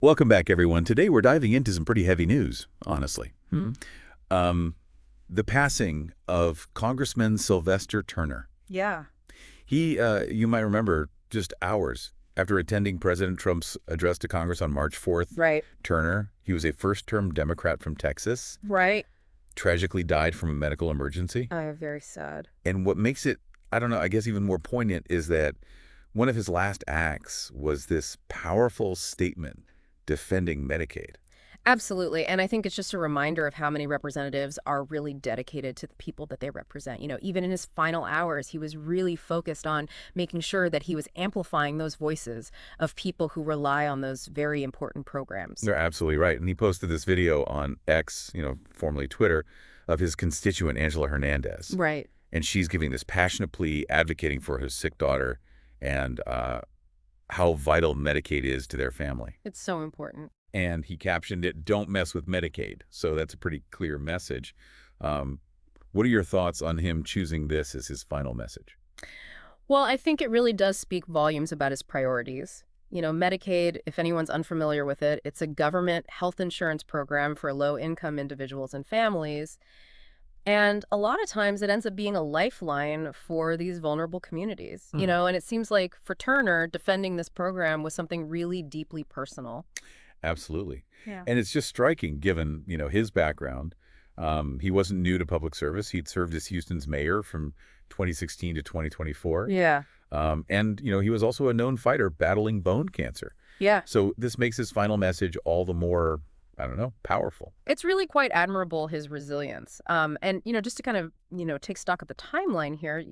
Welcome back, everyone. Today we're diving into some pretty heavy news, honestly. Um, the passing of Congressman Sylvester Turner. Yeah. You might remember, just hours after attending President Trump's address to Congress on March 4th, Right. Turner, he was a first-term Democrat from Texas, Right. tragically died from a medical emergency. Very sad. And what makes it, I don't know, I guess even more poignant is that one of his last acts was this powerful statement defending Medicaid. Absolutely. And I think it's just a reminder of how many representatives are really dedicated to the people that they represent. Even in his final hours, he was really focused on making sure that he was amplifying those voices of people who rely on those very important programs. You're absolutely right. And he posted this video on X, formerly Twitter, of his constituent, Angela Hernandez. Right. And she's giving this passionate plea, advocating for her sick daughter and how vital Medicaid is to their family. It's so important. And he captioned it, "Don't mess with Medicaid." So that's a pretty clear message. What are your thoughts on him choosing this as his final message? Well, I think it really does speak volumes about his priorities. Medicaid, if anyone's unfamiliar with it, it's a government health insurance program for low-income individuals and families. And a lot of times it ends up being a lifeline for these vulnerable communities, and it seems like for Turner, defending this program was something really deeply personal. Absolutely. Yeah. And it's just striking given, his background. He wasn't new to public service. He'd served as Houston's mayor from 2016 to 2024. Yeah. And, he was also a known fighter battling bone cancer. Yeah. So this makes his final message all the more, I don't know, powerful. It's really quite admirable, his resilience. And, just to kind of, take stock of the timeline here,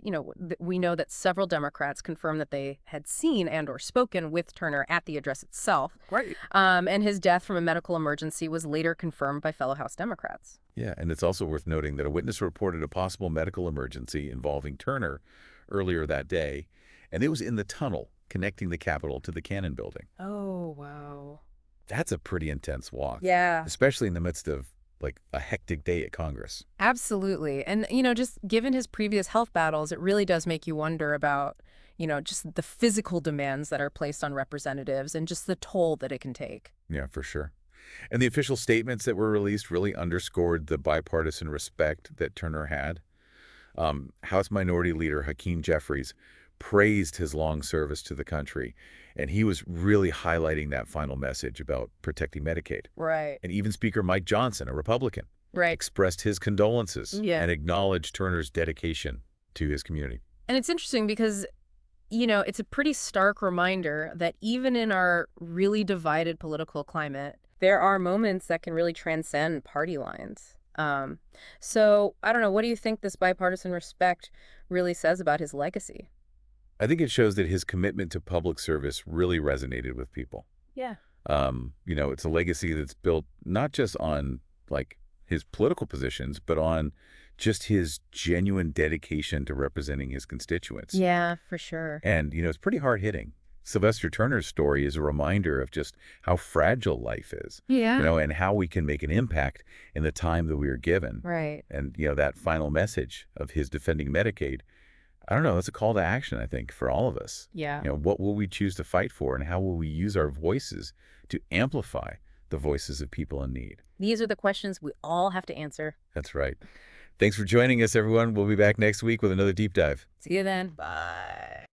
we know that several Democrats confirmed that they had seen and or spoken with Turner at the address itself. Right. And his death from a medical emergency was later confirmed by fellow House Democrats. Yeah, and it's also worth noting that a witness reported a possible medical emergency involving Turner earlier that day, and it was in the tunnel connecting the Capitol to the Cannon Building. Oh, wow. That's a pretty intense walk. Yeah. Especially in the midst of, a hectic day at Congress. Absolutely. And, just given his previous health battles, it really does make you wonder about, just the physical demands that are placed on representatives and just the toll that it can take. Yeah, for sure. And the official statements that were released really underscored the bipartisan respect that Turner had. House Minority Leader Hakeem Jeffries praised his long service to the country, and he was really highlighting that final message about protecting Medicaid. Right. And even Speaker Mike Johnson, a Republican, Right. expressed his condolences Yeah. and acknowledged Turner's dedication to his community. And it's interesting because, it's a pretty stark reminder that even in our really divided political climate, there are moments that can really transcend party lines. So I don't know, what do you think this bipartisan respect really says about his legacy? I think it shows that his commitment to public service really resonated with people. Yeah. It's a legacy that's built not just on, his political positions, but on just his genuine dedication to representing his constituents. Yeah, for sure. And, it's pretty hard-hitting. Sylvester Turner's story is a reminder of just how fragile life is, Yeah. and how we can make an impact in the time that we are given. Right. And, that final message of his defending Medicaid, I don't know, that's a call to action, I think, for all of us. Yeah. What will we choose to fight for, and how will we use our voices to amplify the voices of people in need? These are the questions we all have to answer. That's right. Thanks for joining us, everyone. We'll be back next week with another deep dive. See you then. Bye.